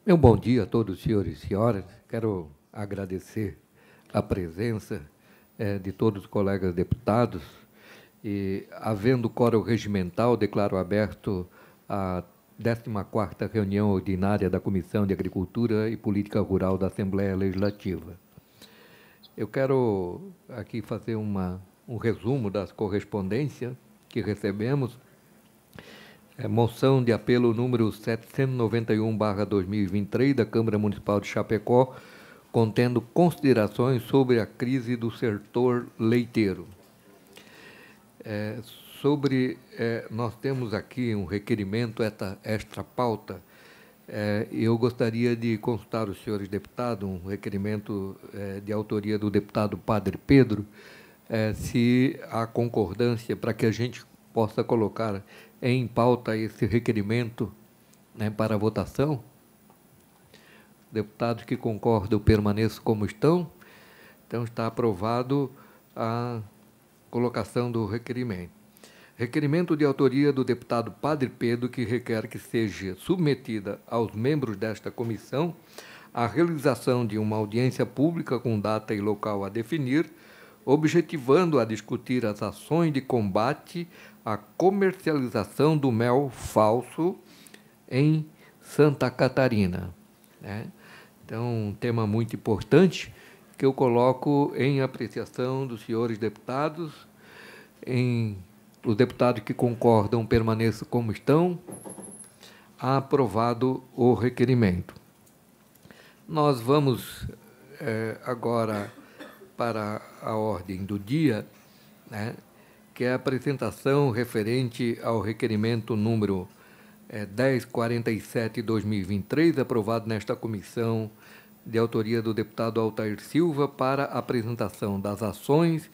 Meu bom dia a todos os senhores e senhoras. Quero agradecer a presença de todos os colegas deputados e, havendo quórum regimental, declaro aberto a 14ª reunião ordinária da Comissão de Agricultura e Política Rural da Assembleia Legislativa. Eu quero aqui fazer um resumo das correspondências que recebemos. Moção de apelo número 791/2023 da Câmara Municipal de Chapecó, contendo considerações sobre a crise do setor leiteiro. Nós temos aqui um requerimento extra pauta. Eu gostaria de consultar os senhores deputados, um requerimento de autoria do deputado Padre Pedro, se há concordância para que a gente possa colocar em pauta esse requerimento, para votação. Deputados que concordam permaneçam como estão. Então, está aprovado a colocação do requerimento. Requerimento de autoria do deputado Padre Pedro, que requer que seja submetida aos membros desta comissão a realização de uma audiência pública com data e local a definir, objetivando a discutir as ações de combate à comercialização do mel falso em Santa Catarina. Então, um tema muito importante que eu coloco em apreciação dos senhores deputados. Os deputados que concordam permaneçam como estão. Aprovado o requerimento. Nós vamos agora para a ordem do dia, que é a apresentação referente ao requerimento número 1047/2023, aprovado nesta comissão de autoria do deputado Altair Silva, para a apresentação das ações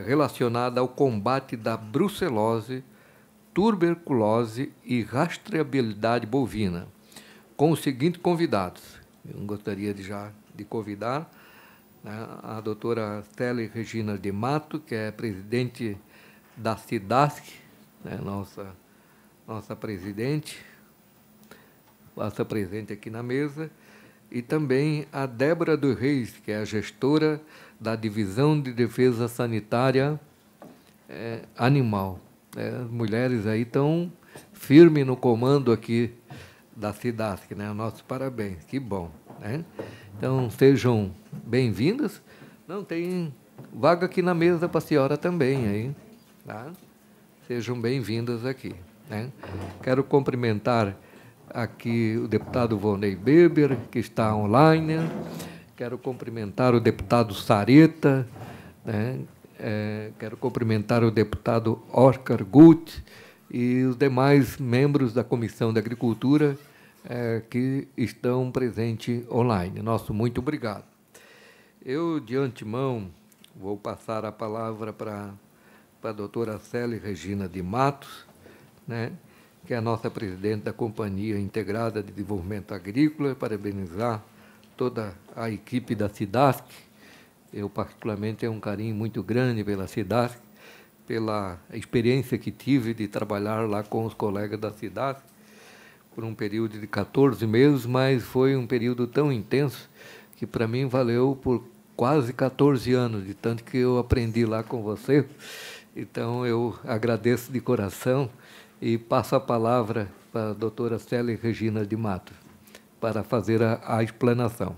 relacionadas ao combate da brucelose, tuberculose e rastreabilidade bovina, com os seguintes convidados. Eu gostaria de convidar a doutora Célia Regina de Mato, que é presidente da SIDASC, nossa presidente, passa presente aqui na mesa, e também a Débora dos Reis, que é a gestora da Divisão de Defesa Sanitária Animal. As mulheres aí estão firmes no comando aqui da SIDASC, Nossos parabéns, que bom. Então, sejam bem-vindas. Não, tem vaga aqui na mesa para a senhora também, aí, tá? Sejam bem-vindas aqui. Quero cumprimentar aqui o deputado Volney Beber, que está online. Quero cumprimentar o deputado Sareta, quero cumprimentar o deputado Oscar Gut e os demais membros da Comissão de Agricultura que estão presentes online. Nosso muito obrigado. Eu, de antemão, vou passar a palavra para a doutora Célia Regina de Matos, que é a nossa presidente da Companhia Integrada de Desenvolvimento Agrícola, parabenizar toda a equipe da SIDASC. Eu, particularmente, tenho um carinho muito grande pela SIDASC, pela experiência que tive de trabalhar lá com os colegas da SIDASC, por um período de 14 meses, mas foi um período tão intenso que, para mim, valeu por quase 14 anos, de tanto que eu aprendi lá com você. Então, eu agradeço de coração e passo a palavra para a doutora Célia Regina de Matos, para fazer a explanação.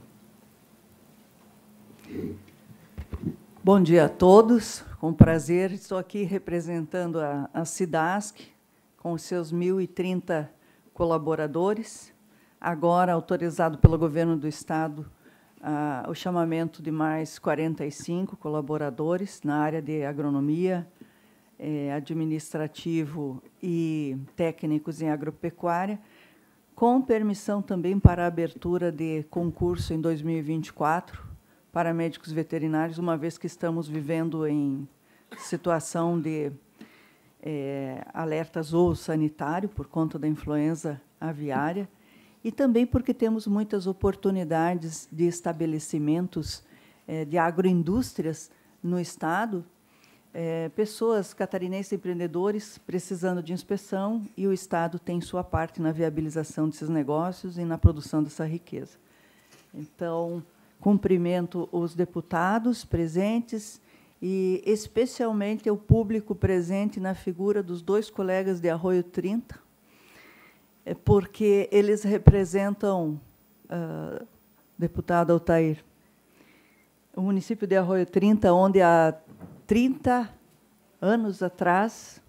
Bom dia a todos, com prazer. Estou aqui representando a SIDASC, com os seus 1.030 colaboradores, agora autorizado pelo governo do Estado o chamamento de mais 45 colaboradores na área de agronomia, administrativo e técnicos em agropecuária, com permissão também para a abertura de concurso em 2024 para médicos veterinários, uma vez que estamos vivendo em situação de alerta zoossanitário por conta da influenza aviária, e também porque temos muitas oportunidades de estabelecimentos de agroindústrias no Estado, pessoas catarinenses empreendedores precisando de inspeção e o Estado tem sua parte na viabilização desses negócios e na produção dessa riqueza. Então, cumprimento os deputados presentes e, especialmente, o público presente na figura dos 2 colegas de Arroio 30, porque eles representam, deputado Altair, o município de Arroio 30, onde há 30 anos atrás,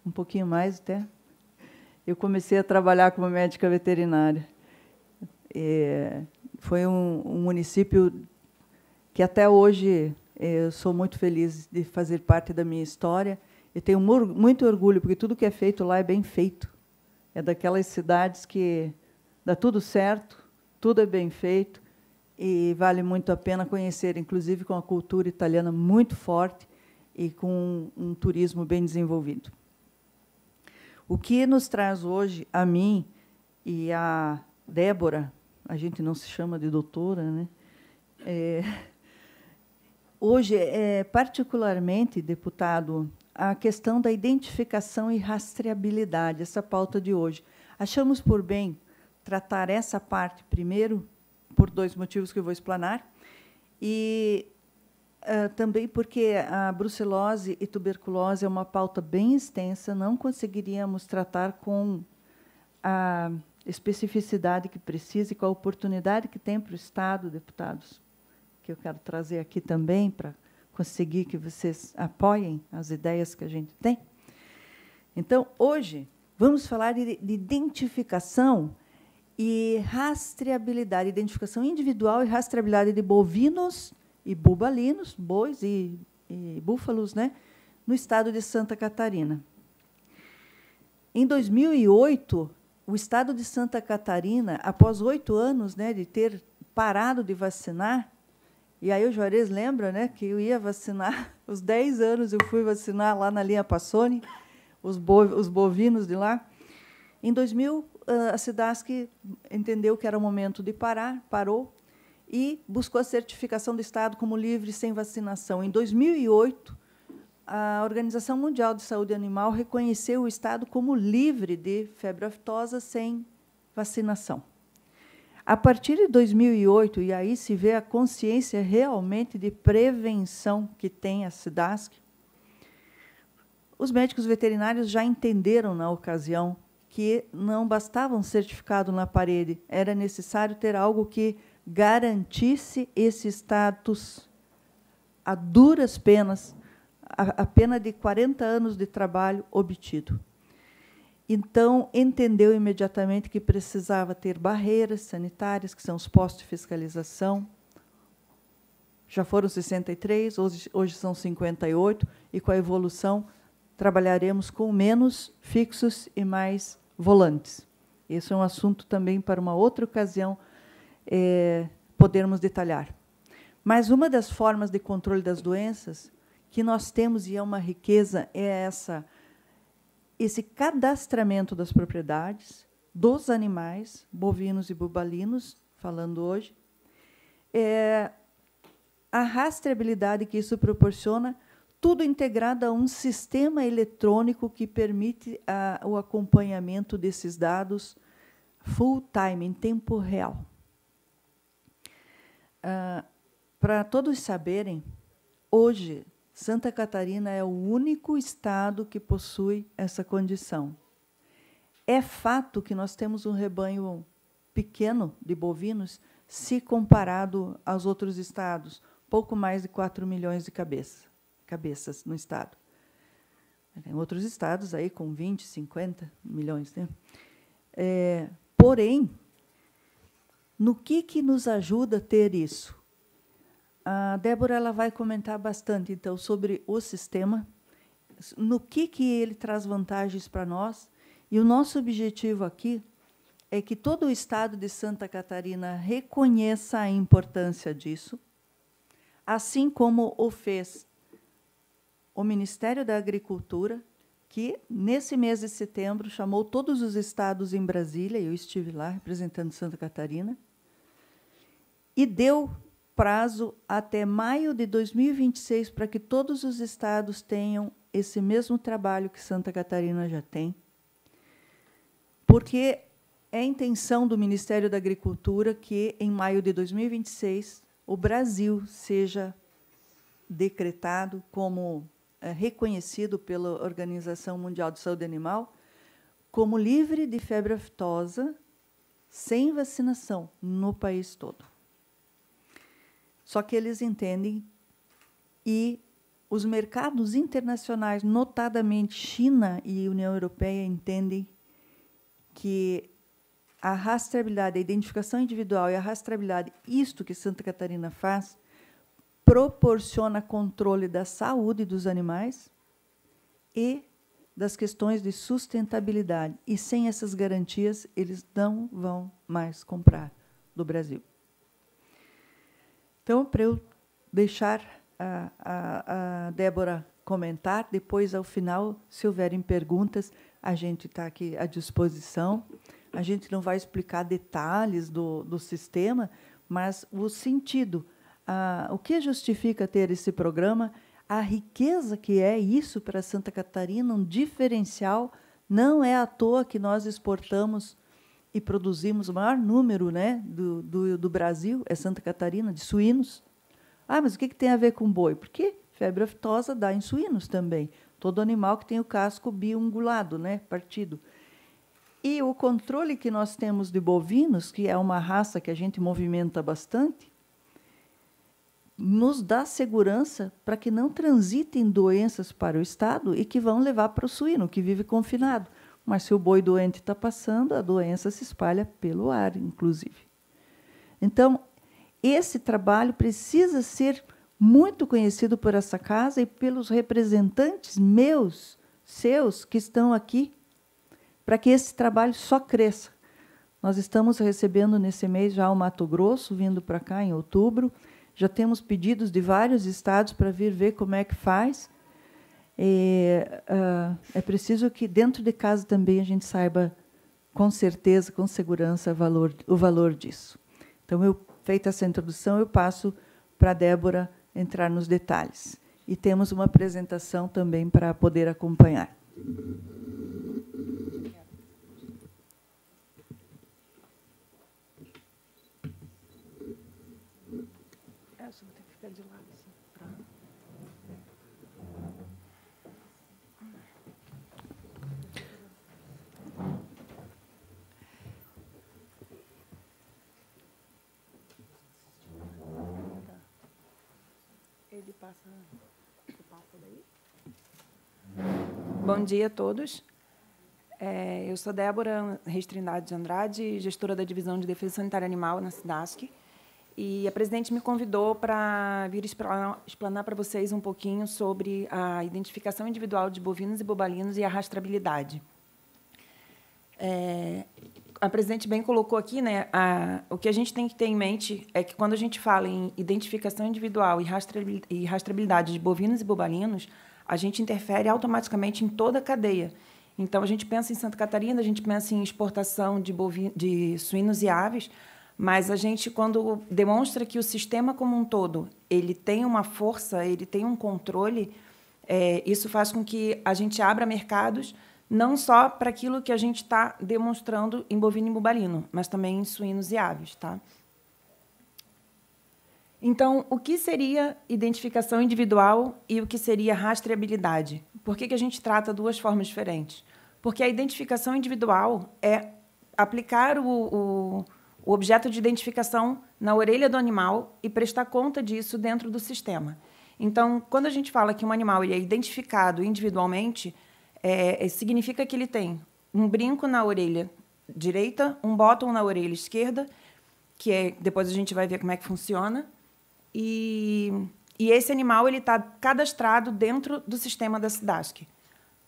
um pouquinho mais até, eu comecei a trabalhar como médica veterinária. Foi um município que, até hoje, eu sou muito feliz de fazer parte da minha história e tenho muito orgulho, porque tudo que é feito lá é bem feito. É daquelas cidades que dá tudo certo, tudo é bem feito, e vale muito a pena conhecer, inclusive com a cultura italiana muito forte e com um turismo bem desenvolvido. O que nos traz hoje, a mim e a Débora, a gente não se chama de doutora, né? Hoje, particularmente, deputado, a questão da identificação e rastreabilidade, essa pauta de hoje. Achamos por bem tratar essa parte primeiro, por 2 motivos que eu vou explanar, e também porque a brucelose e tuberculose é uma pauta bem extensa, não conseguiríamos tratar com a especificidade que precisa e com a oportunidade que tem para o Estado, deputados, que eu quero trazer aqui também para conseguir que vocês apoiem as ideias que a gente tem. Então, hoje, vamos falar de identificação e rastreabilidade, identificação individual e rastreabilidade de bovinos e bubalinos, bois e búfalos, né, no estado de Santa Catarina. Em 2008, o estado de Santa Catarina, após 8 anos, né, de ter parado de vacinar, e aí o Juarez lembra, né, que eu ia vacinar, os 10 anos eu fui vacinar lá na linha Passoni, os bovinos de lá. Em 2000, a SIDASC entendeu que era o momento de parar, parou, e buscou a certificação do Estado como livre sem vacinação. Em 2008, a Organização Mundial de Saúde Animal reconheceu o Estado como livre de febre aftosa sem vacinação. A partir de 2008, e aí se vê a consciência realmente de prevenção que tem a SIDASC, os médicos veterinários já entenderam, na ocasião, que não bastava um certificado na parede, era necessário ter algo que garantisse esse status a duras penas, a pena de 40 anos de trabalho obtido. Então, entendeu imediatamente que precisava ter barreiras sanitárias, que são os postos de fiscalização. Já foram 63, hoje são 58, e com a evolução trabalharemos com menos fixos e mais volantes. Esse é um assunto também para uma outra ocasião podermos detalhar. Mas uma das formas de controle das doenças que nós temos, e é uma riqueza, é esse cadastramento das propriedades, dos animais, bovinos e bubalinos, falando hoje, a rastreabilidade que isso proporciona, tudo integrado a um sistema eletrônico que permite o acompanhamento desses dados full time, em tempo real. Para todos saberem, hoje, Santa Catarina é o único estado que possui essa condição. É fato que nós temos um rebanho pequeno de bovinos, se comparado aos outros estados, pouco mais de 4 milhões de cabeças no estado. Tem outros estados aí com 20, 50 milhões. Né? Porém, no que nos ajuda a ter isso? A Débora ela vai comentar bastante, então, sobre o sistema, no que ele traz vantagens para nós, e o nosso objetivo aqui é que todo o estado de Santa Catarina reconheça a importância disso, assim como o fez o Ministério da Agricultura, que, nesse mês de setembro, chamou todos os estados em Brasília, eu estive lá representando Santa Catarina, e deu prazo até maio de 2026 para que todos os estados tenham esse mesmo trabalho que Santa Catarina já tem, porque é a intenção do Ministério da Agricultura que, em maio de 2026, o Brasil seja decretado como reconhecido pela Organização Mundial de Saúde Animal como livre de febre aftosa, sem vacinação, no país todo. Só que eles entendem, e os mercados internacionais, notadamente China e União Europeia, entendem que a rastreabilidade, a identificação individual e a rastreabilidade, isto que Santa Catarina faz, proporciona controle da saúde dos animais e das questões de sustentabilidade. E, sem essas garantias, eles não vão mais comprar do Brasil. Então, para eu deixar a Débora comentar, depois, ao final, se houverem perguntas, a gente está aqui à disposição. A gente não vai explicar detalhes do sistema, mas o sentido, o que justifica ter esse programa, a riqueza que é isso para Santa Catarina, um diferencial. Não é à toa que nós exportamos e produzimos o maior número, né, do Brasil, é Santa Catarina, de suínos. Ah, mas o que tem a ver com boi? Porque febre aftosa dá em suínos também. Todo animal que tem o casco biungulado, né, partido. E o controle que nós temos de bovinos, que é uma raça que a gente movimenta bastante, nos dá segurança para que não transitem doenças para o estado e que vão levar para o suíno, que vive confinado. Mas, se o boi doente está passando, a doença se espalha pelo ar, inclusive. Então, esse trabalho precisa ser muito conhecido por essa casa e pelos representantes meus, seus, que estão aqui, para que esse trabalho só cresça. Nós estamos recebendo, nesse mês, já o Mato Grosso, vindo para cá em outubro. Já temos pedidos de vários estados para vir ver como é que faz. É preciso que, dentro de casa, também a gente saiba, com certeza, com segurança, o valor disso. Então, feita essa introdução, eu passo para a Débora entrar nos detalhes. E temos uma apresentação também para poder acompanhar. Vou ter que ficar de lado, assim, pra... Ele passa daí. Bom dia a todos. Eu sou Débora Reis Trindade de Andrade, gestora da Divisão de Defesa Sanitária Animal na SIDASC. E a presidente me convidou para vir explanar para vocês um pouquinho sobre a identificação individual de bovinos e bovalinos e a rastreabilidade. A presidente bem colocou aqui, né, o que a gente tem que ter em mente é que, quando a gente fala em identificação individual e rastreabilidade de bovinos e bovalinos, a gente interfere automaticamente em toda a cadeia. Então, a gente pensa em Santa Catarina, a gente pensa em exportação de suínos e aves, mas a gente, quando demonstra que o sistema como um todo ele tem uma força, ele tem um controle, isso faz com que a gente abra mercados, não só para aquilo que a gente está demonstrando em bovino e bobalino, mas também em suínos e aves. Tá? Então, o que seria identificação individual e o que seria rastreabilidade? Por que a gente trata duas formas diferentes? Porque a identificação individual é aplicar o objeto de identificação na orelha do animal e prestar conta disso dentro do sistema. Então, quando a gente fala que um animal ele é identificado individualmente, significa que ele tem um brinco na orelha direita, um bottom na orelha esquerda, que depois a gente vai ver como é que funciona, e esse animal está cadastrado dentro do sistema da SIDASC,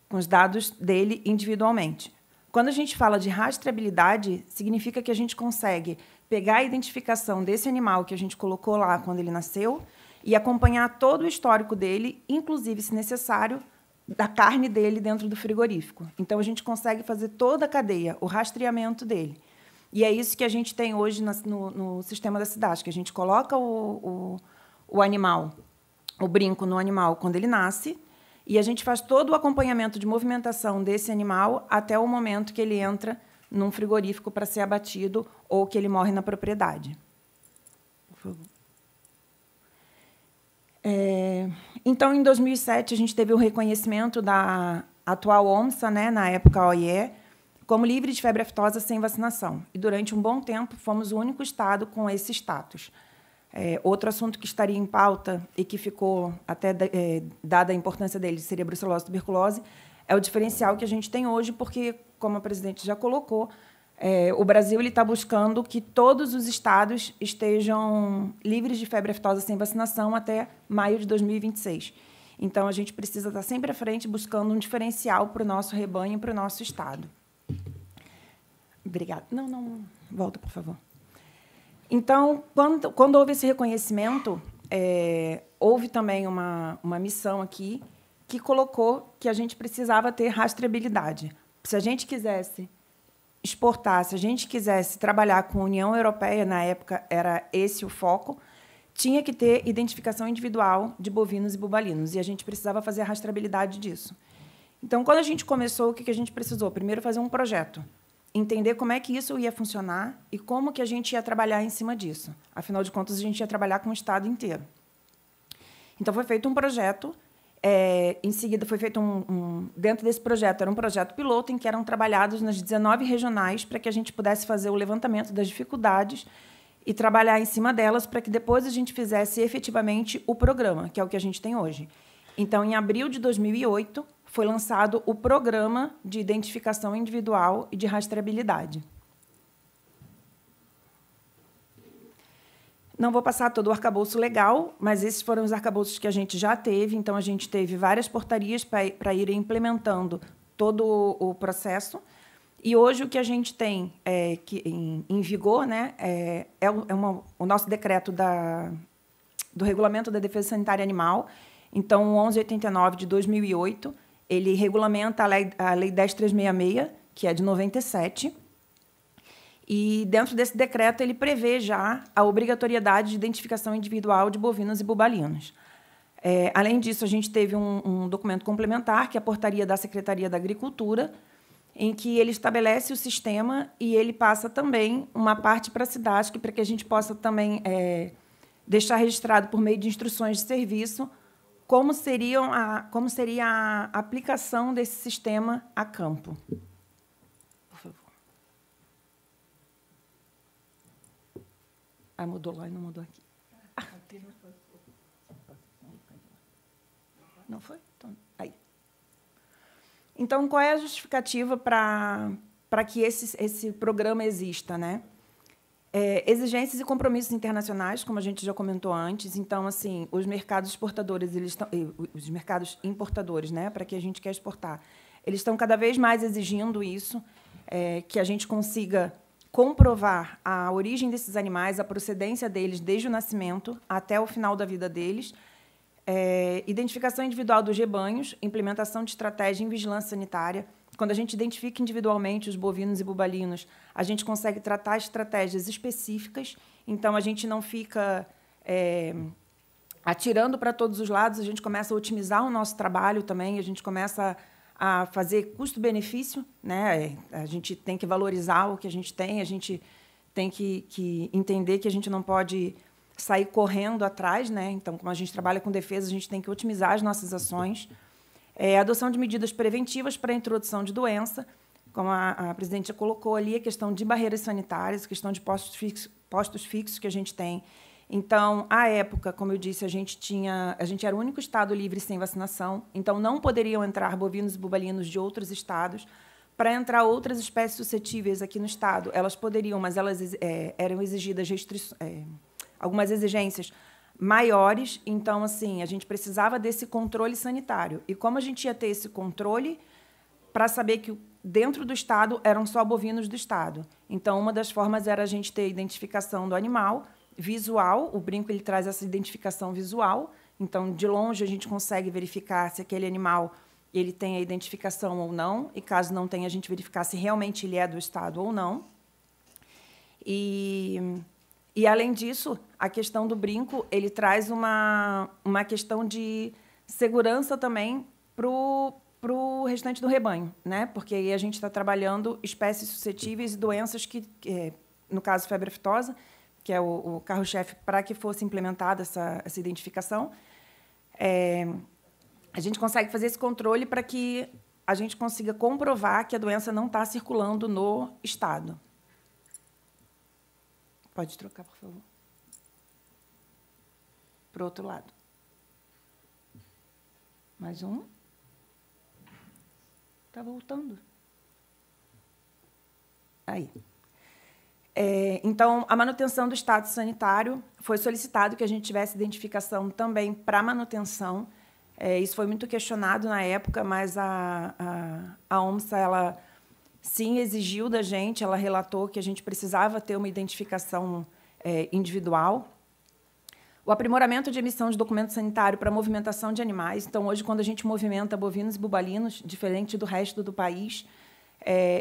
com os dados dele individualmente. Quando a gente fala de rastreabilidade, significa que a gente consegue pegar a identificação desse animal que a gente colocou lá quando ele nasceu e acompanhar todo o histórico dele, inclusive, se necessário, da carne dele dentro do frigorífico. Então, a gente consegue fazer toda a cadeia, o rastreamento dele. E é isso que a gente tem hoje no sistema da SIDASC, que a gente coloca o animal, o brinco no animal quando ele nasce, e a gente faz todo o acompanhamento de movimentação desse animal até o momento que ele entra num frigorífico para ser abatido ou que ele morre na propriedade. Por favor. Então, em 2007, a gente teve o reconhecimento da atual OMSA, né, na época a OIE, como livre de febre aftosa sem vacinação. E, durante um bom tempo, fomos o único estado com esse status. Outro assunto que estaria em pauta e que ficou, até dada a importância dele, seria a brucelose e tuberculose, é o diferencial que a gente tem hoje, porque, como a presidente já colocou, o Brasil está buscando que todos os estados estejam livres de febre aftosa sem vacinação até maio de 2026. Então, a gente precisa estar sempre à frente buscando um diferencial para o nosso rebanho e para o nosso estado. Obrigada. Não, volta, por favor. Então, quando houve esse reconhecimento, houve também uma missão aqui que colocou que a gente precisava ter rastreabilidade. Se a gente quisesse exportar, se a gente quisesse trabalhar com a União Europeia, na época era esse o foco, tinha que ter identificação individual de bovinos e bubalinos, e a gente precisava fazer a rastreabilidade disso. Então, quando a gente começou, o que a gente precisou? Primeiro, fazer um projeto, entender como é que isso ia funcionar e como que a gente ia trabalhar em cima disso. Afinal de contas, a gente ia trabalhar com o estado inteiro. Então, foi feito um projeto. Em seguida, foi feito dentro desse projeto, era um projeto piloto em que eram trabalhados nas 19 regionais para que a gente pudesse fazer o levantamento das dificuldades e trabalhar em cima delas para que depois a gente fizesse efetivamente o programa, que é o que a gente tem hoje. Então, em abril de 2008, foi lançado o Programa de Identificação Individual e de Rastreabilidade. Não vou passar todo o arcabouço legal, mas esses foram os arcabouços que a gente já teve. Então, a gente teve várias portarias para ir implementando todo o processo. E hoje o que a gente tem em vigor, né, o nosso decreto do Regulamento da Defesa Sanitária Animal. Então, o 1189 de 2008, ele regulamenta a Lei 10.366, que é de 97. E, dentro desse decreto, ele prevê já a obrigatoriedade de identificação individual de bovinos e bubalinos. Além disso, a gente teve um documento complementar, que é a portaria da Secretaria da Agricultura, em que ele estabelece o sistema e ele passa também uma parte para a SIDASC, para que a gente possa também deixar registrado, por meio de instruções de serviço, como seria a aplicação desse sistema a campo. Mudou lá e não mudou aqui. Não foi? Então, aí. Então, qual é a justificativa para que esse programa exista, né? Exigências e compromissos internacionais, como a gente já comentou antes. Então, assim, os mercados exportadores, os mercados importadores, né, para que a gente quer exportar, eles estão cada vez mais exigindo isso, que a gente consiga comprovar a origem desses animais, a procedência deles desde o nascimento até o final da vida deles, identificação individual dos rebanhos, implementação de estratégia em vigilância sanitária. Quando a gente identifica individualmente os bovinos e bubalinos, a gente consegue tratar estratégias específicas, então a gente não fica atirando para todos os lados, a gente começa a otimizar o nosso trabalho também, a gente começa a fazer custo-benefício, né? A gente tem que valorizar o que a gente tem que entender que a gente não pode sair correndo atrás, né? Então, como a gente trabalha com defesa, a gente tem que otimizar as nossas ações. Adoção de medidas preventivas para a introdução de doença, como a presidente já colocou ali, a questão de barreiras sanitárias, a questão de postos fixos que a gente tem. Então, à época, como eu disse, a gente era o único estado livre sem vacinação, então não poderiam entrar bovinos e bubalinos de outros estados. Para entrar outras espécies suscetíveis aqui no estado, elas poderiam, mas elas eram exigidas algumas exigências maiores. Então, assim, a gente precisava desse controle sanitário. E como a gente ia ter esse controle para saber que dentro do estado eram só bovinos do estado? Então, uma das formas era a gente ter a identificação do animal visual. O brinco ele traz essa identificação visual. Então, de longe, a gente consegue verificar se aquele animal ele tem a identificação ou não. E, caso não tenha, a gente verificar se realmente ele é do estado ou não. E, além disso, a questão do brinco, ele traz uma questão de segurança também para o restante do rebanho, né? Porque aí a gente está trabalhando espécies suscetíveis e doenças que, no caso, febre aftosa, que é o carro-chefe para que fosse implementada essa identificação. A gente consegue fazer esse controle para que a gente consiga comprovar que a doença não está circulando no estado. Pode trocar, por favor. Para o outro lado. Mais um. Está voltando. Aí. Então, a manutenção do estado sanitário, foi solicitado que a gente tivesse identificação também para manutenção. Isso foi muito questionado na época, mas a OMSA, ela sim exigiu da gente, ela relatou que a gente precisava ter uma identificação individual. O aprimoramento de emissão de documento sanitário para movimentação de animais. Então, hoje, quando a gente movimenta bovinos e bubalinos, diferente do resto do país,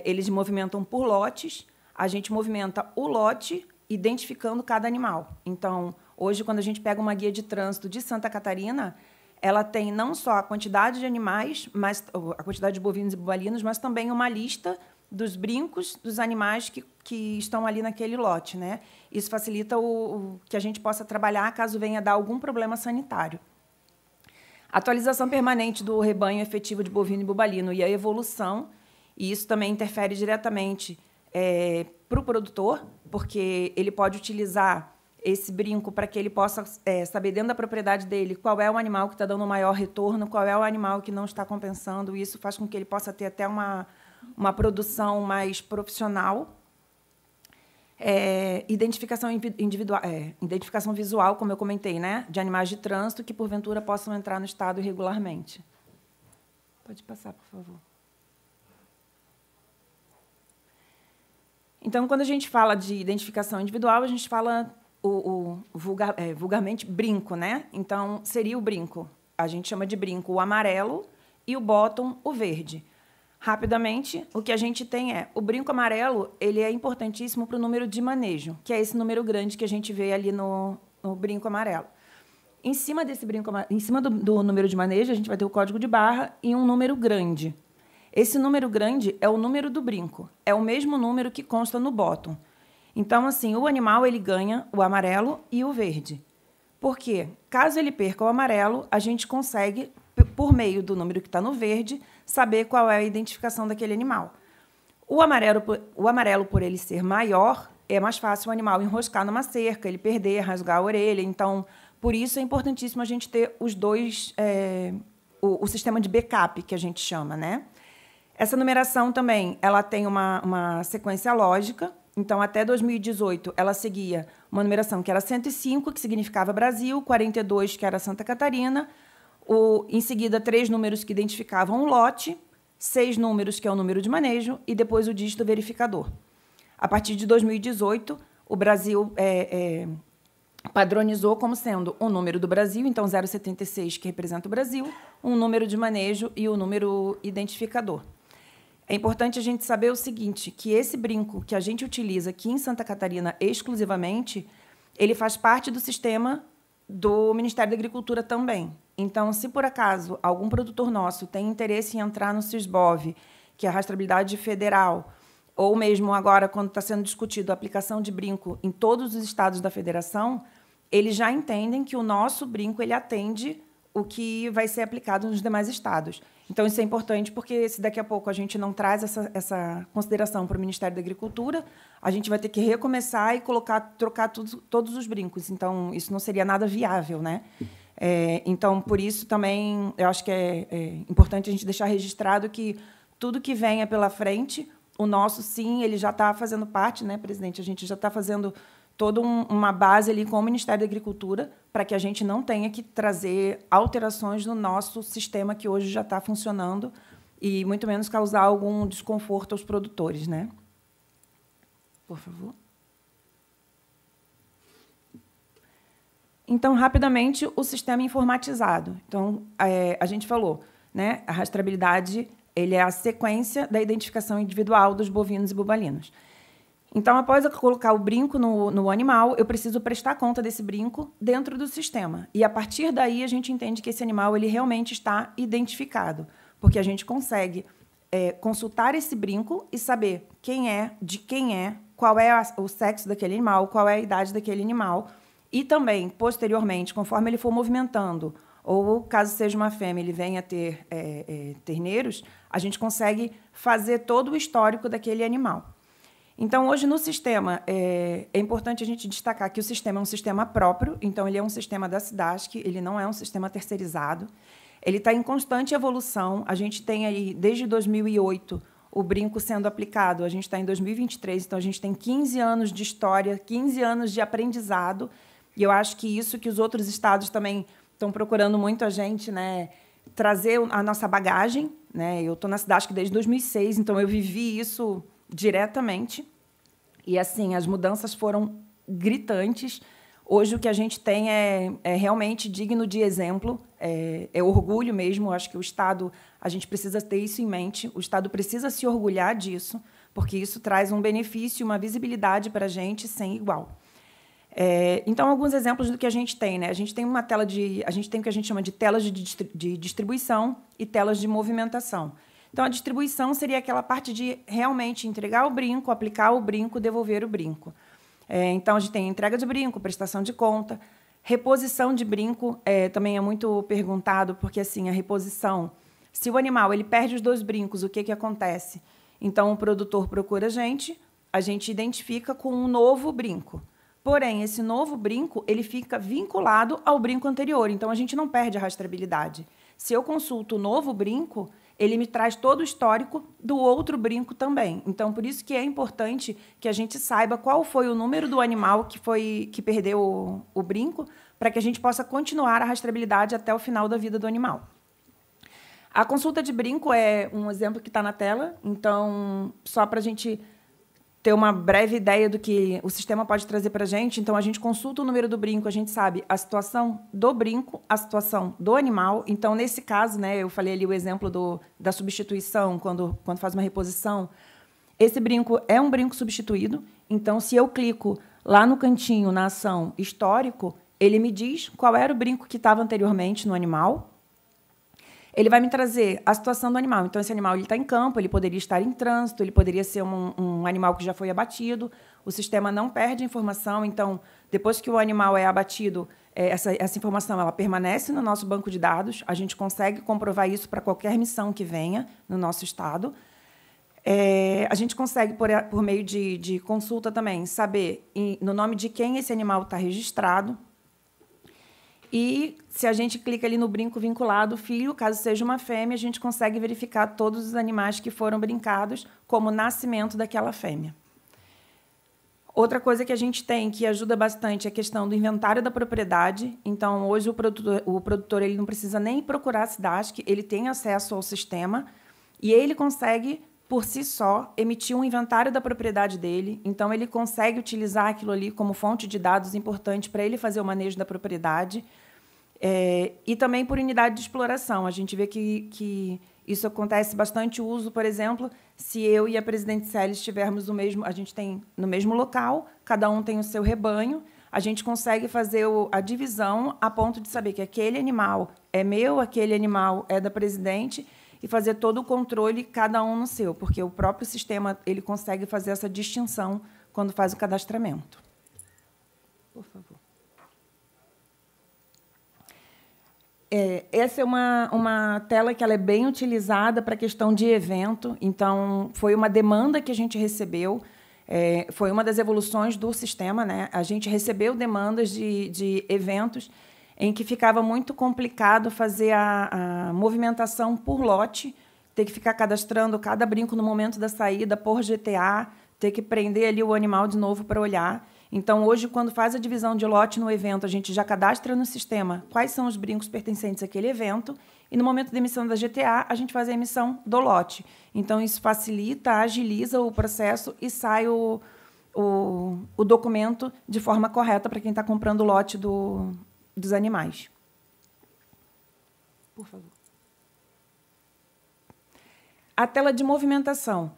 eles movimentam por lotes. A gente movimenta o lote identificando cada animal. Então, hoje, quando a gente pega uma guia de trânsito de Santa Catarina, ela tem não só a quantidade de animais, mas a quantidade de bovinos e bubalinos, mas também uma lista dos brincos dos animais que estão ali naquele lote, né? Isso facilita o que a gente possa trabalhar caso venha dar algum problema sanitário. Atualização permanente do rebanho efetivo de bovino e bubalino e a evolução, e isso também interfere diretamente para o produtor, porque ele pode utilizar esse brinco para que ele possa saber dentro da propriedade dele qual é o animal que está dando o maior retorno, qual é o animal que não está compensando, e isso faz com que ele possa ter até uma produção mais profissional. Identificação individual, identificação visual, como eu comentei, né, de animais de trânsito que, porventura, possam entrar no estado irregularmente. Pode passar, por favor. Então, quando a gente fala de identificação individual, a gente fala vulgarmente brinco, né? Então, seria o brinco. A gente chama de brinco o amarelo e o bottom o verde. Rapidamente, o que a gente tem o brinco amarelo, ele é importantíssimo para o número de manejo, que é esse número grande que a gente vê ali no brinco amarelo. Em cima desse brinco, em cima do número de manejo, a gente vai ter o código de barra e um número grande. Esse número grande é o número do brinco, é o mesmo número que consta no bottom. Então, assim, o animal ele ganha o amarelo e o verde. Por quê? Caso ele perca o amarelo, a gente consegue, por meio do número que está no verde, saber qual é a identificação daquele animal. O amarelo, por ele ser maior, é mais fácil o animal enroscar numa cerca, ele perder, rasgar a orelha. Então, por isso é importantíssimo a gente ter os dois, o sistema de backup, que a gente chama, né? Essa numeração também ela tem uma sequência lógica. Então, até 2018, ela seguia uma numeração que era 105, que significava Brasil, 42, que era Santa Catarina, em seguida, 3 números que identificavam um lote, 6 números, que é o número de manejo, e depois o dígito verificador. A partir de 2018, o Brasil padronizou como sendo o número do Brasil, então 076, que representa o Brasil, um número de manejo e o número identificador. É importante a gente saber o seguinte, que esse brinco que a gente utiliza aqui em Santa Catarina exclusivamente, ele faz parte do sistema do Ministério da Agricultura também. Então, se por acaso algum produtor nosso tem interesse em entrar no Sysbov, que é a rastreabilidade federal, ou mesmo agora, quando está sendo discutido a aplicação de brinco em todos os estados da federação, eles já entendem que o nosso brinco ele atende o que vai ser aplicado nos demais estados. Então, isso é importante, porque se daqui a pouco a gente não traz essa consideração para o Ministério da Agricultura, a gente vai ter que recomeçar e trocar todos os brincos. Então, isso não seria nada viável, né? Então, por isso, também, eu acho que é importante a gente deixar registrado que tudo que venha pela frente, o nosso, sim, ele já está fazendo parte, né, presidente? A gente já está fazendo toda uma base ali com o Ministério da Agricultura para que a gente não tenha que trazer alterações no nosso sistema que hoje já está funcionando e muito menos causar algum desconforto aos produtores, né? Por favor. Então, rapidamente, o sistema informatizado. Então, a gente falou, né? A rastreabilidade ele é a sequência da identificação individual dos bovinos e bubalinos. Então, após eu colocar o brinco no animal, eu preciso prestar conta desse brinco dentro do sistema. E, a partir daí, a gente entende que esse animal ele realmente está identificado, porque a gente consegue consultar esse brinco e saber quem é, de quem é, qual é o sexo daquele animal, qual é a idade daquele animal. E também, posteriormente, conforme ele for movimentando, ou caso seja uma fêmea, ele venha a ter terneiros, a gente consegue fazer todo o histórico daquele animal. Então, hoje, no sistema, é importante a gente destacar que o sistema é um sistema próprio, então, ele é um sistema da SIDASC, ele não é um sistema terceirizado. Ele está em constante evolução. A gente tem aí, desde 2008, o brinco sendo aplicado. A gente está em 2023, então, a gente tem 15 anos de história, 15 anos de aprendizado. E eu acho que isso que os outros estados também estão procurando muito a gente, né, trazer a nossa bagagem. Né? Eu estou na SIDASC desde 2006, então, eu vivi isso diretamente. E, assim, as mudanças foram gritantes. Hoje, o que a gente tem é realmente digno de exemplo, é orgulho mesmo. Eu acho que o Estado, a gente precisa ter isso em mente, o Estado precisa se orgulhar disso, porque isso traz um benefício, uma visibilidade para a gente sem igual. Então, alguns exemplos do que a gente tem. Né? A gente tem uma tela a gente tem o que a gente chama de telas de distribuição e telas de movimentação. Então, a distribuição seria aquela parte de realmente entregar o brinco, aplicar o brinco, devolver o brinco. Então, a gente tem entrega de brinco, prestação de conta. Reposição de brinco também é muito perguntado, porque, assim, a reposição, se o animal ele perde os 2 brincos, o que acontece? Então, o produtor procura a gente identifica com um novo brinco. Porém, esse novo brinco ele fica vinculado ao brinco anterior, então a gente não perde a rastreabilidade. Se eu consulto o novo brinco, ele me traz todo o histórico do outro brinco também. Então, por isso que é importante que a gente saiba qual foi o número do animal que perdeu o brinco, para que a gente possa continuar a rastreabilidade até o final da vida do animal. A consulta de brinco é um exemplo que está na tela. Então, só para a gente ter uma breve ideia do que o sistema pode trazer para a gente. Então, a gente consulta o número do brinco, a gente sabe a situação do brinco, a situação do animal. Então, nesse caso, né, eu falei ali o exemplo da substituição, quando faz uma reposição. Esse brinco é um brinco substituído. Então, se eu clico lá no cantinho, na ação histórico, ele me diz qual era o brinco que estava anteriormente no animal. Ele vai me trazer a situação do animal. Então, esse animal está em campo, ele poderia estar em trânsito, ele poderia ser um animal que já foi abatido. O sistema não perde a informação. Então, depois que o animal é abatido, essa informação ela permanece no nosso banco de dados. A gente consegue comprovar isso para qualquer missão que venha no nosso estado. A gente consegue, por meio de consulta também, saber no nome de quem esse animal está registrado. E, se a gente clica ali no brinco vinculado, filho, caso seja uma fêmea, a gente consegue verificar todos os animais que foram brincados como nascimento daquela fêmea. Outra coisa que a gente tem que ajuda bastante é a questão do inventário da propriedade. Então, hoje, o produtor ele não precisa nem procurar a SIDASC, ele tem acesso ao sistema e ele consegue, por si só, emitir um inventário da propriedade dele. Então, ele consegue utilizar aquilo ali como fonte de dados importante para ele fazer o manejo da propriedade. E também por unidade de exploração. A gente vê que isso acontece bastante uso, por exemplo, se eu e a presidente Célia estivermos a gente tem no mesmo local, cada um tem o seu rebanho, a gente consegue fazer a divisão a ponto de saber que aquele animal é meu, aquele animal é da presidente, e fazer todo o controle, cada um no seu, porque o próprio sistema ele consegue fazer essa distinção quando faz o cadastramento. Por favor. Essa é uma tela que ela é bem utilizada para a questão de evento. Então, foi uma demanda que a gente recebeu, foi uma das evoluções do sistema. Né? A gente recebeu demandas de eventos em que ficava muito complicado fazer a movimentação por lote, ter que ficar cadastrando cada brinco no momento da saída por GTA, ter que prender ali o animal de novo para olhar. Então, hoje, quando faz a divisão de lote no evento, a gente já cadastra no sistema quais são os brincos pertencentes àquele evento, e no momento da emissão da GTA, a gente faz a emissão do lote. Então, isso facilita, agiliza o processo e sai o documento de forma correta para quem está comprando o lote dos animais. Por favor. A tela de movimentação.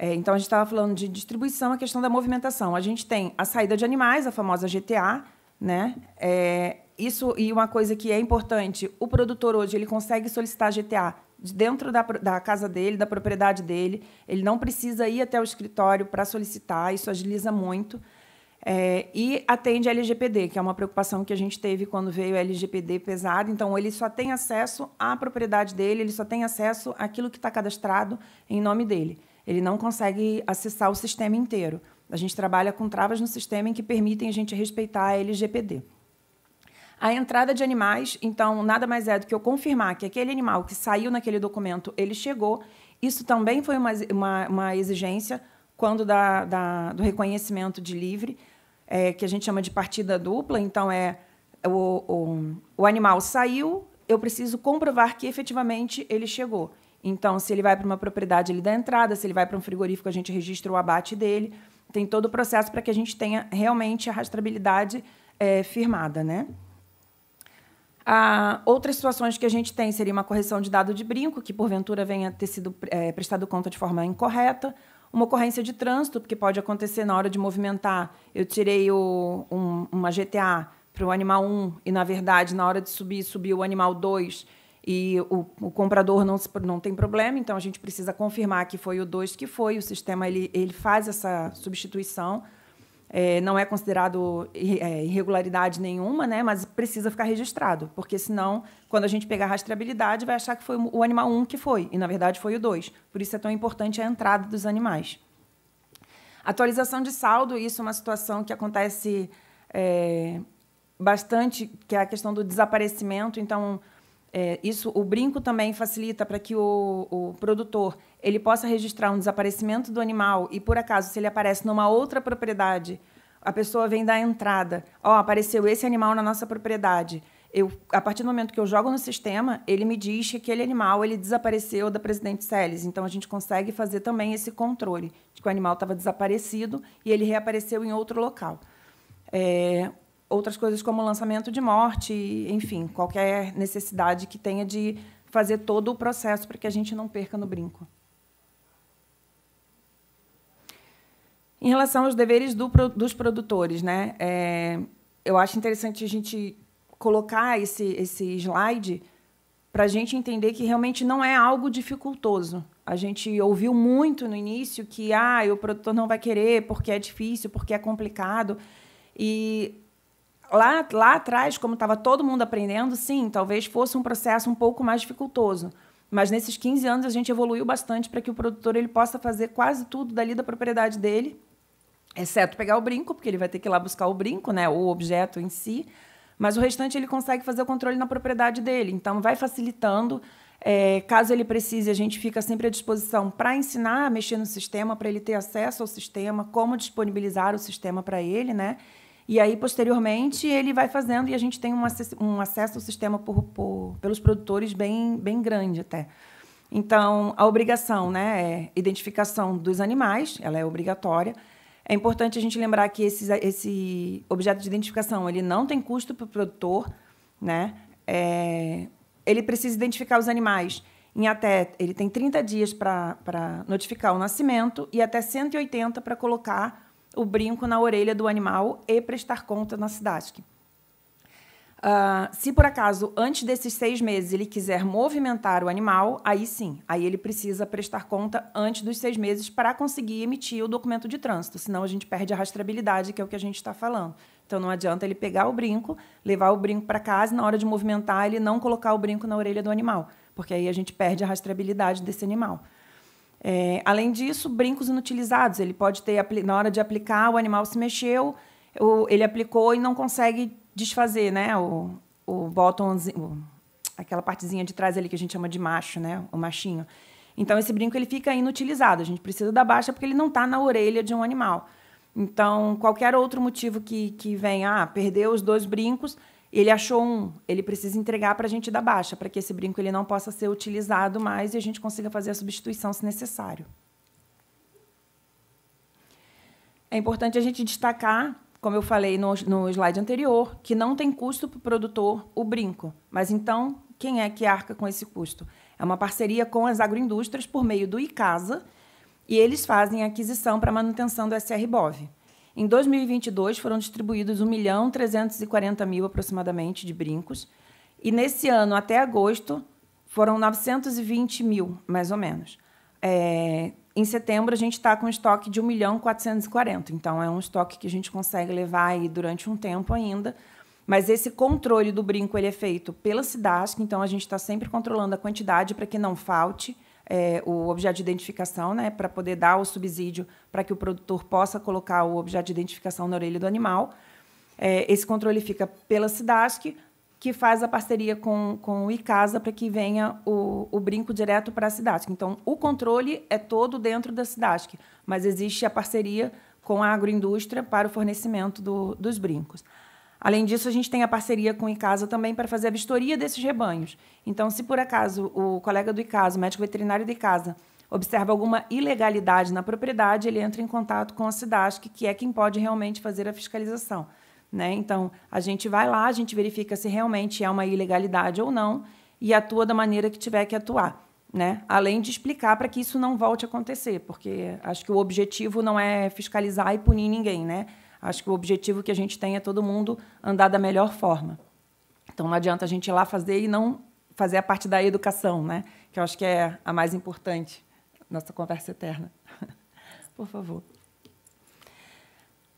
Então, a gente estava falando de distribuição, a questão da movimentação. A gente tem a saída de animais, a famosa GTA, né? Isso, e uma coisa que é importante, o produtor hoje ele consegue solicitar GTA dentro da casa dele, da propriedade dele. Ele não precisa ir até o escritório para solicitar, isso agiliza muito. E atende a LGPD, que é uma preocupação que a gente teve quando veio a LGPD pesado. Então, ele só tem acesso à propriedade dele, ele só tem acesso àquilo que está cadastrado em nome dele. Ele não consegue acessar o sistema inteiro. A gente trabalha com travas no sistema em que permitem a gente respeitar a LGPD. A entrada de animais, então, nada mais é do que eu confirmar que aquele animal que saiu naquele documento, ele chegou. Isso também foi uma exigência quando do reconhecimento de livre, que a gente chama de partida dupla. Então, o animal saiu, eu preciso comprovar que efetivamente ele chegou. Então, se ele vai para uma propriedade, ele dá entrada, se ele vai para um frigorífico, a gente registra o abate dele. Tem todo o processo para que a gente tenha realmente a rastreabilidade firmada, né? Outras situações que a gente tem seria uma correção de dado de brinco, que porventura venha a ter sido prestado conta de forma incorreta, uma ocorrência de trânsito, porque pode acontecer na hora de movimentar, eu tirei uma GTA para o animal 1 e, na verdade, na hora de subiu o animal 2 e o comprador não tem problema, então a gente precisa confirmar que foi o 2 que foi, o sistema ele faz essa substituição. Não é considerado irregularidade nenhuma, né, mas precisa ficar registrado, porque senão, quando a gente pegar a rastreabilidade, vai achar que foi o animal 1 que foi, e, na verdade, foi o 2. Por isso é tão importante a entrada dos animais. Atualização de saldo, isso é uma situação que acontece bastante, que é a questão do desaparecimento. Então, o brinco também facilita para que o produtor ele possa registrar um desaparecimento do animal e, por acaso, se ele aparece numa outra propriedade, a pessoa vem dar entrada, apareceu esse animal na nossa propriedade. A partir do momento que eu jogo no sistema, ele me diz que aquele animal ele desapareceu da Presidente Celes. Então, a gente consegue fazer também esse controle de que o animal estava desaparecido e ele reapareceu em outro local. Outras coisas como lançamento de morte, enfim, qualquer necessidade que tenha de fazer todo o processo para que a gente não perca no brinco. Em relação aos deveres dos produtores, né, eu acho interessante a gente colocar esse slide para a gente entender que realmente não é algo dificultoso. A gente ouviu muito no início que o produtor não vai querer porque é difícil, porque é complicado. E lá atrás, como estava todo mundo aprendendo, sim, talvez fosse um processo um pouco mais dificultoso. Mas, nesses 15 anos, a gente evoluiu bastante para que o produtor ele possa fazer quase tudo dali da propriedade dele, exceto pegar o brinco, porque ele vai ter que ir lá buscar o brinco, né, o objeto em si, mas o restante ele consegue fazer o controle na propriedade dele. Então, vai facilitando. Caso ele precise, a gente fica sempre à disposição para ensinar a mexer no sistema, para ele ter acesso ao sistema, como disponibilizar o sistema para ele, né? E aí, posteriormente, ele vai fazendo e a gente tem um acesso ao sistema pelos produtores bem grande até. Então, a obrigação, né, identificação dos animais, ela é obrigatória. É importante a gente lembrar que esse objeto de identificação ele não tem custo para o produtor, né? Ele precisa identificar os animais ele tem 30 dias para notificar o nascimento e até 180 para colocar o brinco na orelha do animal e prestar conta na SIDASC. Se, por acaso, antes desses 6 meses, ele quiser movimentar o animal, aí sim, aí ele precisa prestar conta antes dos 6 meses para conseguir emitir o documento de trânsito, senão a gente perde a rastreabilidade, que é o que a gente está falando. Então, não adianta ele pegar o brinco, levar o brinco para casa e, na hora de movimentar, ele não colocar o brinco na orelha do animal, porque aí a gente perde a rastreabilidade desse animal. Além disso, brincos inutilizados. Ele pode ter, na hora de aplicar, o animal se mexeu, ele aplicou e não consegue desfazer, né? O bottomzinho, aquela partezinha de trás ali que a gente chama de macho, né? O machinho. Então, esse brinco ele fica inutilizado. A gente precisa da baixa porque ele não está na orelha de um animal. Então, qualquer outro motivo que venha, perdeu os 2 brincos, ele achou um, ele precisa entregar para a gente dar baixa, para que esse brinco ele não possa ser utilizado mais e a gente consiga fazer a substituição se necessário. É importante a gente destacar, como eu falei no slide anterior, que não tem custo para o produtor o brinco. Mas, então, quem é que arca com esse custo? É uma parceria com as agroindústrias por meio do ICASA, e eles fazem a aquisição para manutenção do SR-Bov. Em 2022, foram distribuídos 1.340.000 aproximadamente de brincos, e nesse ano, até agosto, foram 920.000, mais ou menos. Em setembro, a gente está com um estoque de 1.440.000, então é um estoque que a gente consegue levar aí durante um tempo ainda, mas esse controle do brinco ele é feito pela SIDASC, então a gente está sempre controlando a quantidade para que não falte o objeto de identificação, né, para poder dar o subsídio para que o produtor possa colocar o objeto de identificação na orelha do animal. Esse controle fica pela SIDASC, que faz a parceria com o ICASA para que venha o brinco direto para a SIDASC. Então, o controle é todo dentro da SIDASC, mas existe a parceria com a agroindústria para o fornecimento dos brincos. Além disso, a gente tem a parceria com o ICASA também para fazer a vistoria desses rebanhos. Então, se por acaso o colega do ICASA, o médico veterinário do ICASA, observa alguma ilegalidade na propriedade, ele entra em contato com a SIDASC, que é quem pode realmente fazer a fiscalização, né? Então, a gente vai lá, a gente verifica se realmente é uma ilegalidade ou não e atua da maneira que tiver que atuar, né? Além de explicar para que isso não volte a acontecer, porque acho que o objetivo não é fiscalizar e punir ninguém, né? Acho que o objetivo que a gente tem é todo mundo andar da melhor forma. Então, não adianta a gente ir lá fazer e não fazer a parte da educação, né? Que eu acho que é a mais importante, nossa conversa eterna. Por favor.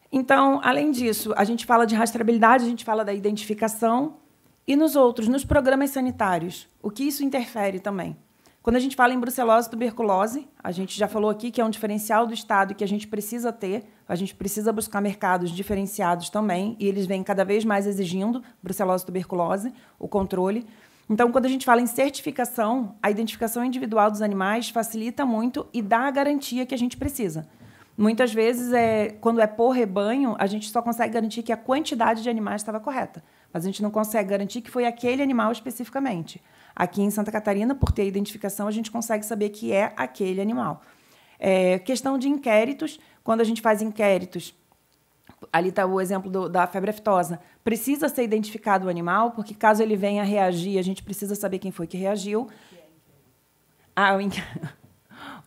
Então, além disso, a gente fala de rastreabilidade, a gente fala da identificação. E nos programas sanitários, o que isso interfere também? Quando a gente fala em brucelose e tuberculose, a gente já falou aqui que é um diferencial do Estado e que a gente precisa ter, a gente precisa buscar mercados diferenciados também, e eles vêm cada vez mais exigindo brucelose e tuberculose, o controle. Então, quando a gente fala em certificação, a identificação individual dos animais facilita muito e dá a garantia que a gente precisa. Muitas vezes, quando é por rebanho, a gente só consegue garantir que a quantidade de animais estava correta, mas a gente não consegue garantir que foi aquele animal especificamente. Aqui em Santa Catarina, por ter a identificação, a gente consegue saber que é aquele animal. Questão de inquéritos, quando a gente faz inquéritos, ali está o exemplo da febre aftosa, precisa ser identificado o animal, porque caso ele venha a reagir, a gente precisa saber quem foi que reagiu.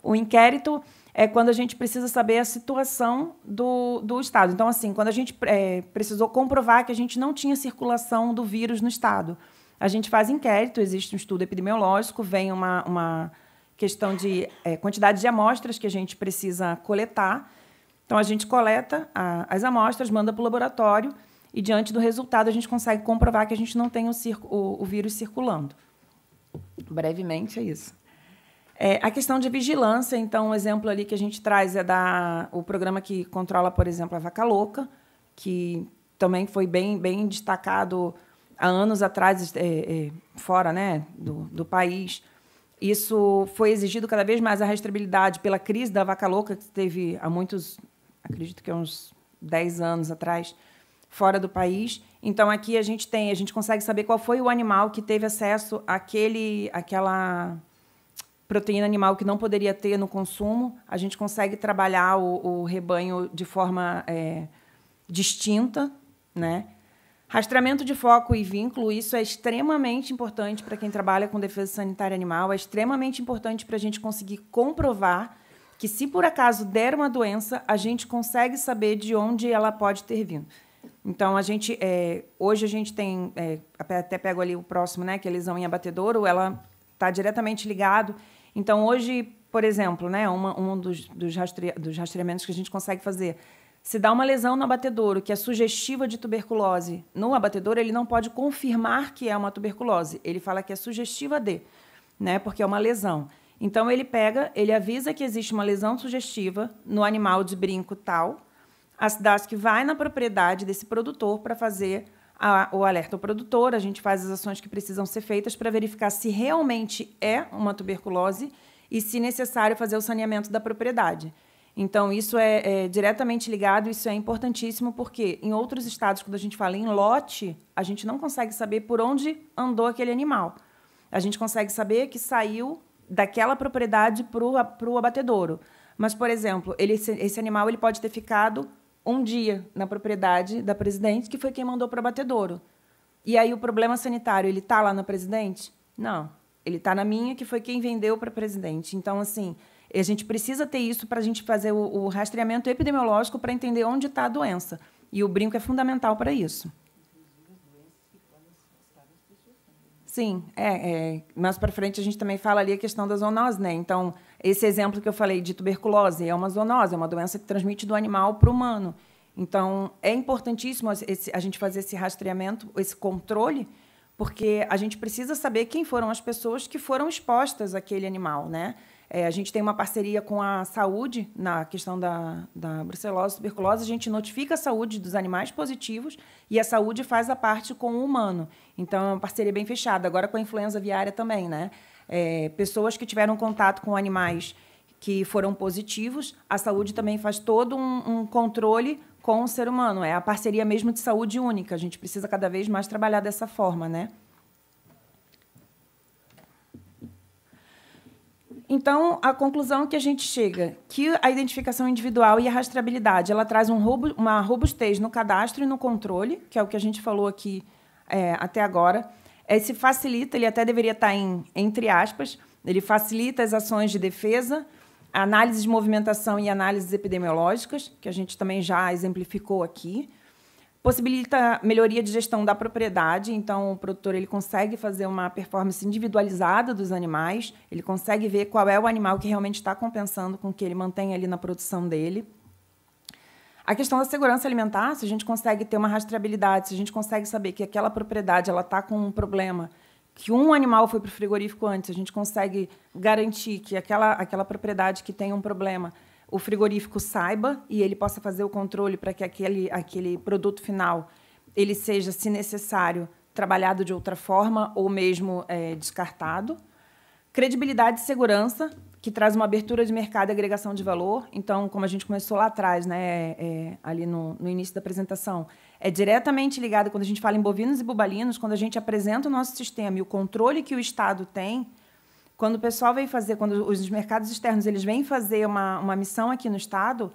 O inquérito é quando a gente precisa saber a situação do Estado. Então, assim, quando a gente precisou comprovar que a gente não tinha circulação do vírus no Estado, a gente faz inquérito, existe um estudo epidemiológico, vem uma questão de quantidade de amostras que a gente precisa coletar. Então, a gente coleta as amostras, manda para o laboratório e, diante do resultado, a gente consegue comprovar que a gente não tem o vírus circulando. Brevemente, é isso. A questão de vigilância, então, um exemplo ali que a gente traz é o programa que controla, por exemplo, a vaca louca, que também foi bem destacado há anos atrás, fora, né, do país. Isso foi exigido cada vez mais a rastreabilidade pela crise da vaca louca, que teve há muitos, acredito que uns 10 anos atrás, fora do país. Então, aqui a gente consegue saber qual foi o animal que teve acesso àquela proteína animal que não poderia ter no consumo. A gente consegue trabalhar o rebanho de forma distinta, né? Rastreamento de foco e vínculo, isso é extremamente importante para quem trabalha com defesa sanitária animal, é extremamente importante para a gente conseguir comprovar que, se por acaso der uma doença, a gente consegue saber de onde ela pode ter vindo. Então, hoje a gente tem, até pego ali o próximo, né, que é a lesão em abatedouro, ela está diretamente ligado. Então, hoje, por exemplo, né, um dos rastreamentos que a gente consegue fazer, se dá uma lesão no abatedouro que é sugestiva de tuberculose no abatedouro, ele não pode confirmar que é uma tuberculose. Ele fala que é sugestiva de, né, porque é uma lesão. Então, ele avisa que existe uma lesão sugestiva no animal de brinco tal. A SIDASC vai na propriedade desse produtor para fazer o alerta ao produtor. A gente faz as ações que precisam ser feitas para verificar se realmente é uma tuberculose e, se necessário, fazer o saneamento da propriedade. Então, isso é diretamente ligado, isso é importantíssimo, porque em outros estados, quando a gente fala em lote, a gente não consegue saber por onde andou aquele animal. A gente consegue saber que saiu daquela propriedade para o abatedouro. Mas, por exemplo, esse animal ele pode ter ficado um dia na propriedade da Presidente, que foi quem mandou para o abatedouro. E aí o problema sanitário, ele está lá na Presidente? Não. Ele está na minha, que foi quem vendeu para a Presidente. Então, assim, E a gente precisa ter isso para a gente fazer o rastreamento epidemiológico para entender onde está a doença. E o brinco é fundamental para isso. Sim, mais para frente a gente também fala ali a questão da zoonose, né? Então, esse exemplo que eu falei de tuberculose é uma zoonose, é uma doença que transmite do animal para o humano. Então, é importantíssimo a gente fazer esse rastreamento, esse controle, porque a gente precisa saber quem foram as pessoas que foram expostas àquele animal, né? A gente tem uma parceria com a saúde na questão da brucelose, tuberculose. A gente notifica a saúde dos animais positivos e a saúde faz a parte com o humano. Então, é uma parceria bem fechada. Agora, com a influenza aviária também, né? Pessoas que tiveram contato com animais que foram positivos, a saúde também faz todo um controle com o ser humano. É a parceria mesmo de saúde única. A gente precisa cada vez mais trabalhar dessa forma, né? Então, a conclusão que a gente chega, que a identificação individual e a rastreabilidade, ela traz uma robustez no cadastro e no controle, que é o que a gente falou aqui até agora. Esse facilita, ele até deveria estar entre aspas, ele facilita as ações de defesa, análise de movimentação e análises epidemiológicas, que a gente também já exemplificou aqui. Possibilita melhoria de gestão da propriedade, então o produtor ele consegue fazer uma performance individualizada dos animais, ele consegue ver qual é o animal que realmente está compensando com o que ele mantém ali na produção dele. A questão da segurança alimentar, se a gente consegue ter uma rastreabilidade, se a gente consegue saber que aquela propriedade está com um problema, que um animal foi para o frigorífico antes, a gente consegue garantir que aquela propriedade que tem um problema, o frigorífico saiba e ele possa fazer o controle para que aquele produto final ele seja, se necessário, trabalhado de outra forma ou mesmo descartado. Credibilidade e segurança, que traz uma abertura de mercado e agregação de valor. Então, como a gente começou lá atrás, né, ali no início da apresentação, é diretamente ligado, quando a gente fala em bovinos e bubalinos, quando a gente apresenta o nosso sistema e o controle que o Estado tem. Quando o pessoal vem fazer, quando os mercados externos eles vêm fazer uma missão aqui no Estado,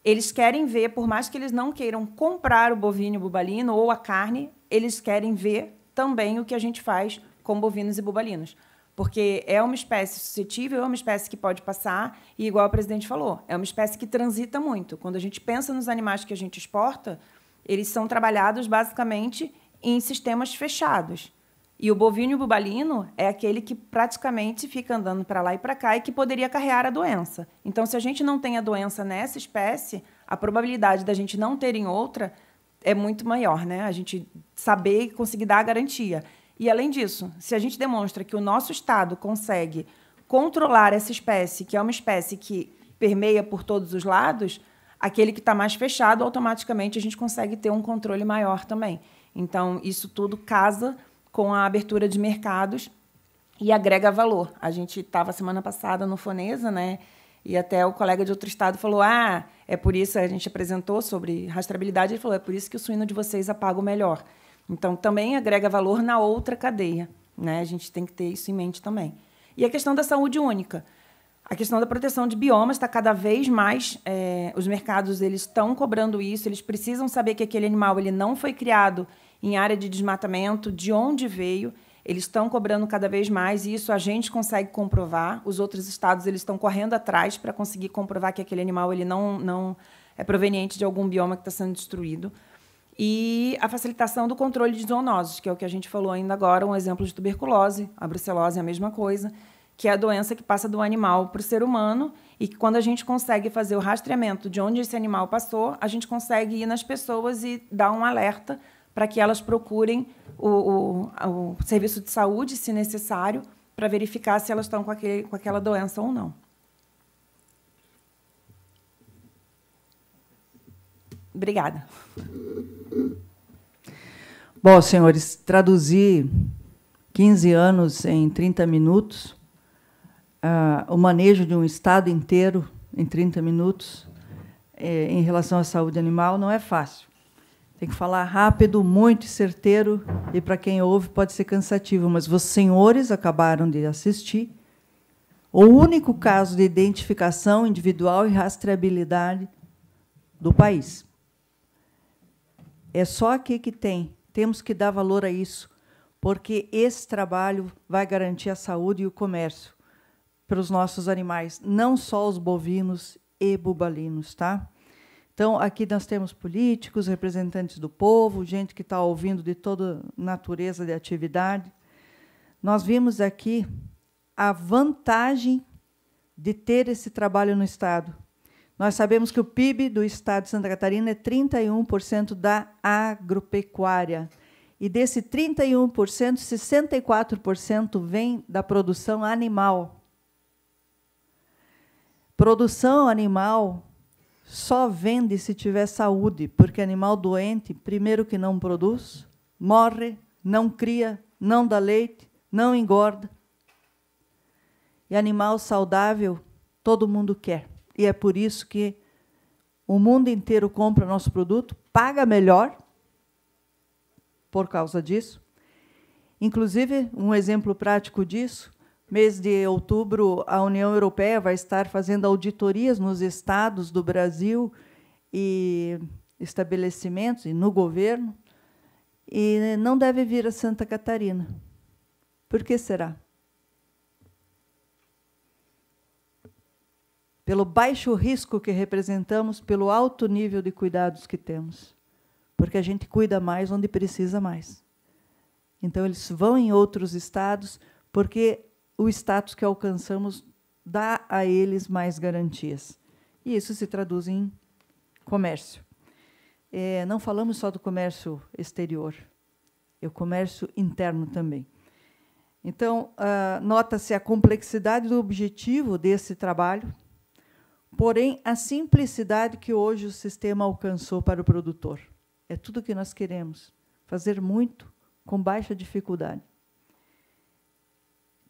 eles querem ver, por mais que eles não queiram comprar o bovino e o bubalino ou a carne, eles querem ver também o que a gente faz com bovinos e bubalinos. Porque é uma espécie suscetível, é uma espécie que pode passar, e, igual o presidente falou, é uma espécie que transita muito. Quando a gente pensa nos animais que a gente exporta, eles são trabalhados, basicamente, em sistemas fechados. E o bovino e o bubalino é aquele que praticamente fica andando para lá e para cá e que poderia carrear a doença. Então, se a gente não tem a doença nessa espécie, a probabilidade da gente não ter em outra é muito maior, né? A gente saber e conseguir dar a garantia. E, além disso, se a gente demonstra que o nosso Estado consegue controlar essa espécie, que é uma espécie que permeia por todos os lados, aquele que está mais fechado, automaticamente a gente consegue ter um controle maior também. Então, isso tudo casa com a abertura de mercados e agrega valor. A gente estava semana passada no Fonesa, né? E até o colega de outro estado falou, é por isso, a gente apresentou sobre rastreabilidade, ele falou, é por isso que o suíno de vocês apaga o melhor. Então, também agrega valor na outra cadeia, né? A gente tem que ter isso em mente também. E a questão da saúde única. A questão da proteção de biomas está cada vez mais... os mercados eles estão cobrando isso, eles precisam saber que aquele animal ele não foi criado em área de desmatamento, de onde veio. Eles estão cobrando cada vez mais, e isso a gente consegue comprovar. Os outros estados eles estão correndo atrás para conseguir comprovar que aquele animal ele não é proveniente de algum bioma que está sendo destruído. E a facilitação do controle de zoonoses, que é o que a gente falou ainda agora, um exemplo de tuberculose, a brucelose é a mesma coisa, que é a doença que passa do animal para o ser humano, e que quando a gente consegue fazer o rastreamento de onde esse animal passou, a gente consegue ir nas pessoas e dar um alerta para que elas procurem o serviço de saúde, se necessário, para verificar se elas estão com aquela doença ou não. Obrigada. Bom, senhores, traduzir 15 anos em 30 minutos, o manejo de um estado inteiro em 30 minutos, em relação à saúde animal, não é fácil. Tem que falar rápido, muito certeiro, e, para quem ouve, pode ser cansativo, mas os senhores acabaram de assistir o único caso de identificação individual e rastreabilidade do país. É só aqui que tem. Temos que dar valor a isso, porque esse trabalho vai garantir a saúde e o comércio para os nossos animais, não só os bovinos e bubalinos, tá? Então, aqui nós temos políticos, representantes do povo, gente que está ouvindo de toda natureza de atividade. Nós vimos aqui a vantagem de ter esse trabalho no Estado. Nós sabemos que o PIB do Estado de Santa Catarina é 31% da agropecuária. E desse 31%, 64% vem da produção animal. Produção animal só vende se tiver saúde, porque animal doente, primeiro que não produz, morre, não cria, não dá leite, não engorda. E animal saudável, todo mundo quer. E é por isso que o mundo inteiro compra nosso produto, paga melhor, por causa disso. Inclusive, um exemplo prático disso, mês de outubro, a União Europeia vai estar fazendo auditorias nos estados do Brasil e estabelecimentos, e no governo, e não deve vir a Santa Catarina. Por que será? Pelo baixo risco que representamos, pelo alto nível de cuidados que temos. Porque a gente cuida mais onde precisa mais. Então, eles vão em outros estados, porque o status que alcançamos dá a eles mais garantias. E isso se traduz em comércio. Não falamos só do comércio exterior, é o comércio interno também. Então, nota-se a complexidade do objetivo desse trabalho, porém, a simplicidade que hoje o sistema alcançou para o produtor. É tudo o que nós queremos, fazer muito com baixa dificuldade.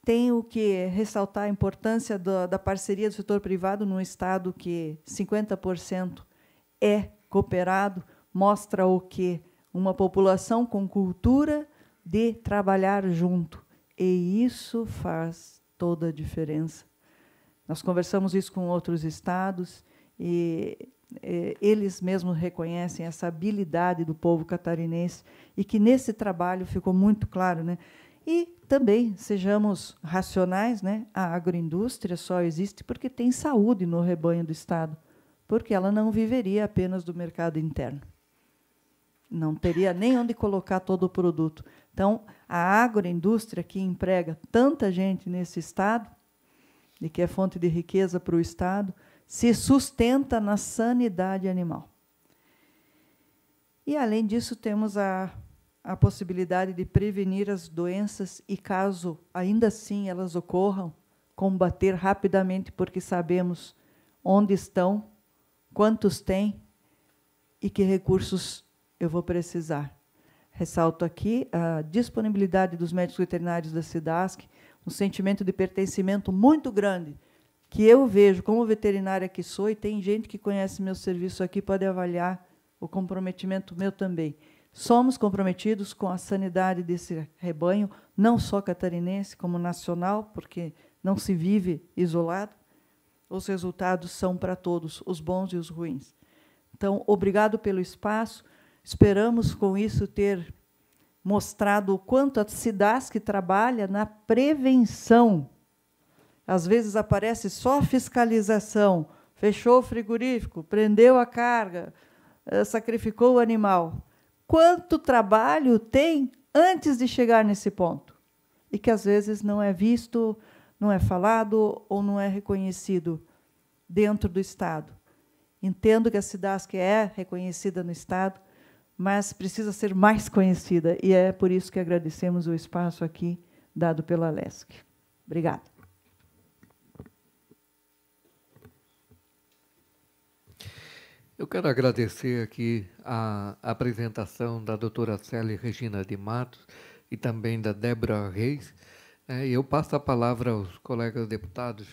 Tenho que ressaltar a importância da parceria do setor privado num estado que 50% é cooperado, mostra o quê? Uma população com cultura de trabalhar junto. E isso faz toda a diferença. Nós conversamos isso com outros estados e eles mesmos reconhecem essa habilidade do povo catarinense e que nesse trabalho ficou muito claro, né? E também sejamos racionais, né? A agroindústria só existe porque tem saúde no rebanho do Estado, porque ela não viveria apenas do mercado interno. Não teria nem onde colocar todo o produto. Então, a agroindústria que emprega tanta gente nesse Estado, e que é fonte de riqueza para o Estado, se sustenta na sanidade animal. E, além disso, temos a possibilidade de prevenir as doenças e, caso ainda assim elas ocorram, combater rapidamente, porque sabemos onde estão, quantos têm e que recursos eu vou precisar. Ressalto aqui a disponibilidade dos médicos veterinários da SIDASC, um sentimento de pertencimento muito grande, que eu vejo como veterinária que sou, e tem gente que conhece meu serviço aqui, pode avaliar o comprometimento meu também. Somos comprometidos com a sanidade desse rebanho, não só catarinense, como nacional, porque não se vive isolado. Os resultados são para todos, os bons e os ruins. Então, obrigado pelo espaço. Esperamos, com isso, ter mostrado o quanto a SIDASC trabalha na prevenção. Às vezes aparece só a fiscalização, fechou o frigorífico, prendeu a carga, sacrificou o animal. Quanto trabalho tem antes de chegar nesse ponto? E que, às vezes, não é visto, não é falado ou não é reconhecido dentro do Estado. Entendo que a SIDASC é reconhecida no Estado, mas precisa ser mais conhecida, e é por isso que agradecemos o espaço aqui dado pela LESC. Obrigada. Eu quero agradecer aqui a apresentação da doutora Célia Regina de Matos e também da Débora Reis. Eu passo a palavra aos colegas deputados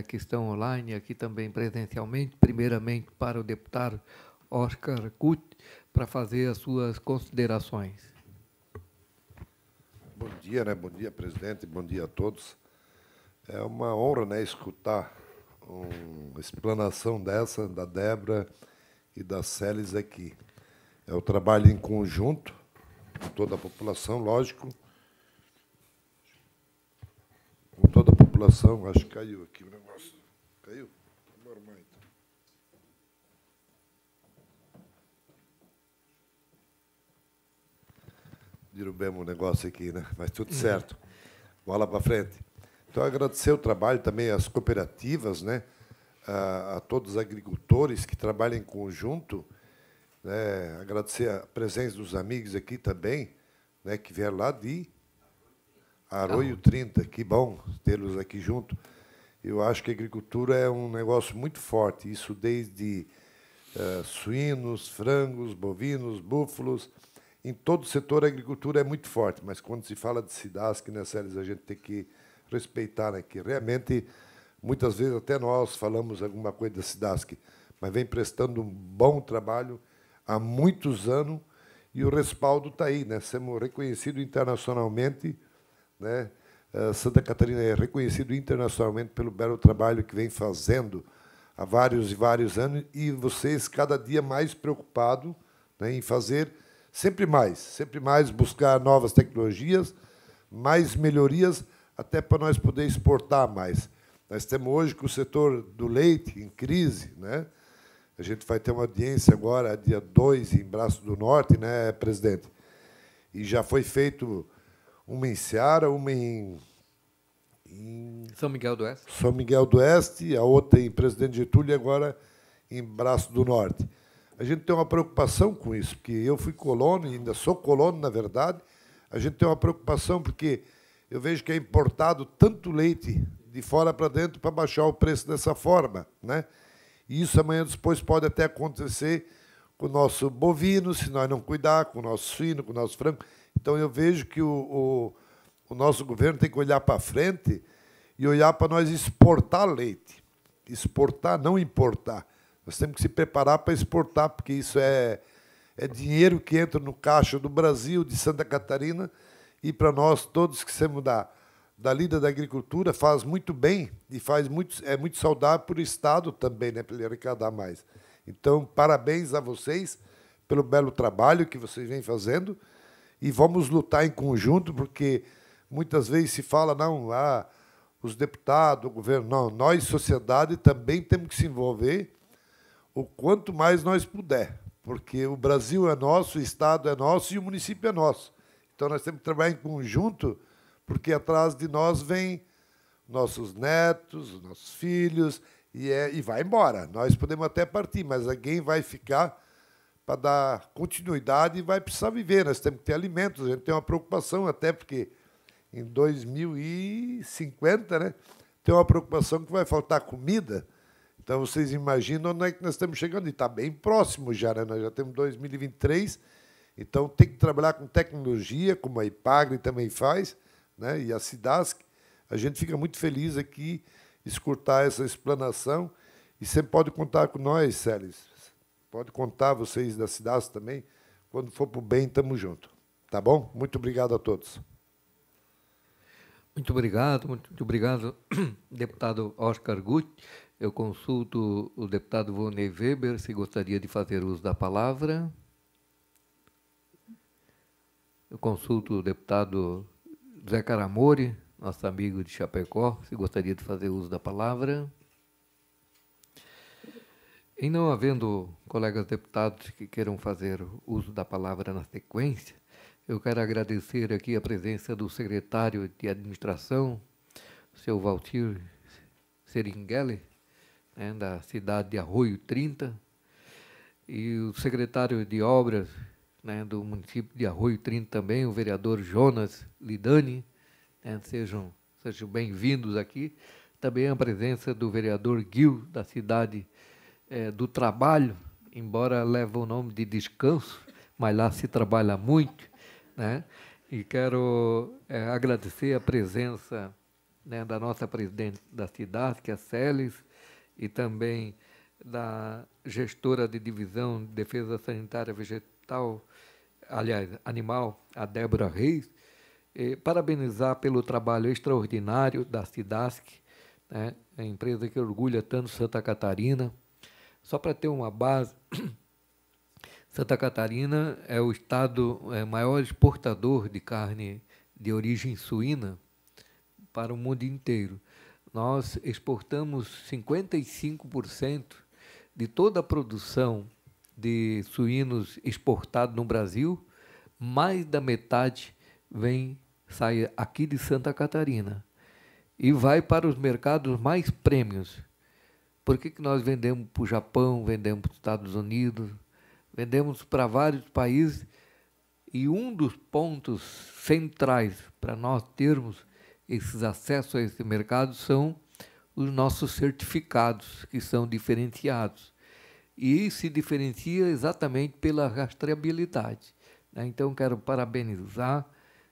que estão online, aqui também presencialmente, primeiramente para o deputado Oscar Cutt, para fazer as suas considerações. Bom dia, né? Bom dia, presidente, bom dia a todos. É uma honra, né, escutar uma explanação dessa, da Débora e da Célis aqui. É o trabalho em conjunto, com toda a população, lógico, com toda a população população. Acho que caiu aqui o negócio. Caiu? Vamos arrumar, então. Derrubemos o negócio aqui, né? Mas tudo certo. Bola para frente. Então, agradecer o trabalho também às cooperativas, né? A todos os agricultores que trabalham em conjunto, né? Agradecer a presença dos amigos aqui também, né? Que vieram lá de Arroio 30. Que bom tê-los aqui junto. Eu acho que a agricultura é um negócio muito forte, isso desde suínos, frangos, bovinos, búfalos. Em todo o setor, a agricultura é muito forte, mas quando se fala de SIDASC, né, Célis, a gente tem que respeitar, né, que realmente, muitas vezes, até nós falamos alguma coisa da SIDASC, mas vem prestando um bom trabalho há muitos anos e o respaldo está aí, né? Somos reconhecidos internacionalmente, né? Santa Catarina é reconhecido internacionalmente pelo belo trabalho que vem fazendo há vários e vários anos e vocês cada dia mais preocupados, né, em fazer sempre mais buscar novas tecnologias, mais melhorias, até para nós poder exportar mais. Nós temos hoje que o setor do leite em crise, né? A gente vai ter uma audiência agora, dia 2, em Braço do Norte, né, presidente? E já foi feito uma em Ceará, uma em São Miguel do Oeste. São Miguel do Oeste, a outra em Presidente Getúlio e agora em Braço do Norte. A gente tem uma preocupação com isso, porque eu fui colono, e ainda sou colono, na verdade. A gente tem uma preocupação porque eu vejo que é importado tanto leite de fora para dentro para baixar o preço dessa forma, né? E isso amanhã depois pode até acontecer com o nosso bovino, se nós não cuidar, com o nosso suíno, com o nosso frango. Então, eu vejo que o nosso governo tem que olhar para frente e olhar para nós exportar leite. Exportar, não importar. Nós temos que se preparar para exportar, porque isso é dinheiro que entra no caixa do Brasil, de Santa Catarina, e para nós, todos que somos da lida da agricultura, faz muito bem e é muito saudável para o Estado também, né, para ele arrecadar mais. Então, parabéns a vocês pelo belo trabalho que vocês vêm fazendo e vamos lutar em conjunto, porque muitas vezes se fala, não, os deputados, o governo, não, nós, sociedade, também temos que se envolver o quanto mais nós puder, porque o Brasil é nosso, o Estado é nosso e o município é nosso. Então, nós temos que trabalhar em conjunto, porque atrás de nós vêm nossos netos, nossos filhos, e vai embora. Nós podemos até partir, mas alguém vai ficar para dar continuidade e vai precisar viver. Nós temos que ter alimentos, a gente tem uma preocupação, até porque em 2050, né, tem uma preocupação que vai faltar comida. Então, vocês imaginam onde é que nós estamos chegando, e está bem próximo já, né? Nós já temos 2023, então tem que trabalhar com tecnologia, como a IPAGRE também faz, né? E a SIDASC. A gente fica muito feliz aqui escutar essa explanação, e sempre pode contar com nós, Célis. Pode contar, vocês da SIDASC também. Quando for para o bem, estamos juntos. Tá bom? Muito obrigado a todos. Muito obrigado, deputado Oscar Gutt. Eu consulto o deputado Vonei Weber, se gostaria de fazer uso da palavra. Eu consulto o deputado Zé Caramori, nosso amigo de Chapecó, se gostaria de fazer uso da palavra. E não havendo colegas deputados que queiram fazer uso da palavra na sequência, eu quero agradecer aqui a presença do secretário de Administração, o seu Valtir Seringuele, né, da cidade de Arroio 30, e o secretário de Obras, né, do município de Arroio 30 também, o vereador Jonas Lidani, né, sejam bem-vindos aqui. Também a presença do vereador Gil, da cidade do Trabalho, embora leve o nome de Descanso, mas lá se trabalha muito, né? E quero agradecer a presença, né, da nossa presidente da cidade, que é a Célis, e também da gestora de divisão de defesa sanitária vegetal, aliás, animal, a Débora Reis, parabenizar pelo trabalho extraordinário da SIDASC, né, a empresa que orgulha tanto Santa Catarina. Só para ter uma base, Santa Catarina é o estado maior exportador de carne de origem suína para o mundo inteiro. nós exportamos 55% de toda a produção de suínos exportado no Brasil, mais da metade sai aqui de Santa Catarina e vai para os mercados mais prêmios. Por que nós vendemos para o Japão, vendemos para os Estados Unidos, vendemos para vários países? E um dos pontos centrais para nós termos esses acessos a esse mercado são os nossos certificados, que são diferenciados. E se diferencia exatamente pela rastreabilidade, né? Então, quero parabenizar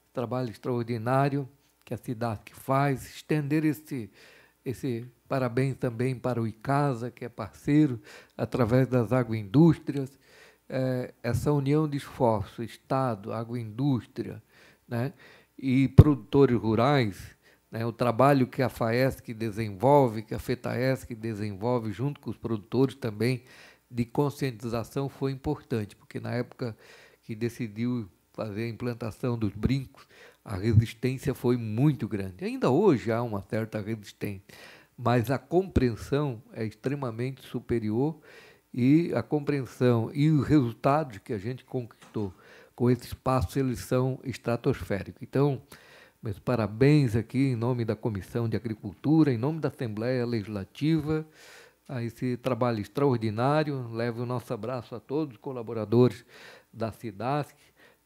o trabalho extraordinário que a SIDASC faz, estender esse parabéns também para o ICASA, que é parceiro, através das agroindústrias, essa união de esforço, Estado, agroindústria, né, e produtores rurais, né, o trabalho que a FAESC desenvolve, que a FETAESC desenvolve junto com os produtores também, de conscientização, foi importante, porque na época que decidiu fazer a implantação dos brincos, a resistência foi muito grande. Ainda hoje há uma certa resistência, mas a compreensão é extremamente superior, e a compreensão e os resultados que a gente conquistou com esses passos, eles são estratosféricos. Então, meus parabéns aqui em nome da Comissão de Agricultura, em nome da Assembleia Legislativa, a esse trabalho extraordinário. Levo o nosso abraço a todos os colaboradores da SIDASC,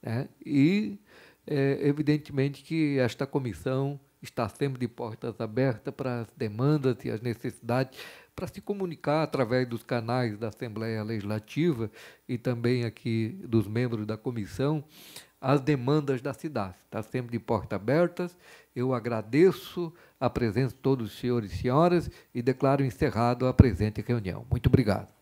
né? E, evidentemente, que esta comissão está sempre de portas abertas para as demandas e as necessidades, para se comunicar através dos canais da Assembleia Legislativa e também aqui dos membros da comissão, as demandas da cidade. Está sempre de portas abertas. Eu agradeço a presença de todos os senhores e senhoras e declaro encerrado a presente reunião. Muito obrigado.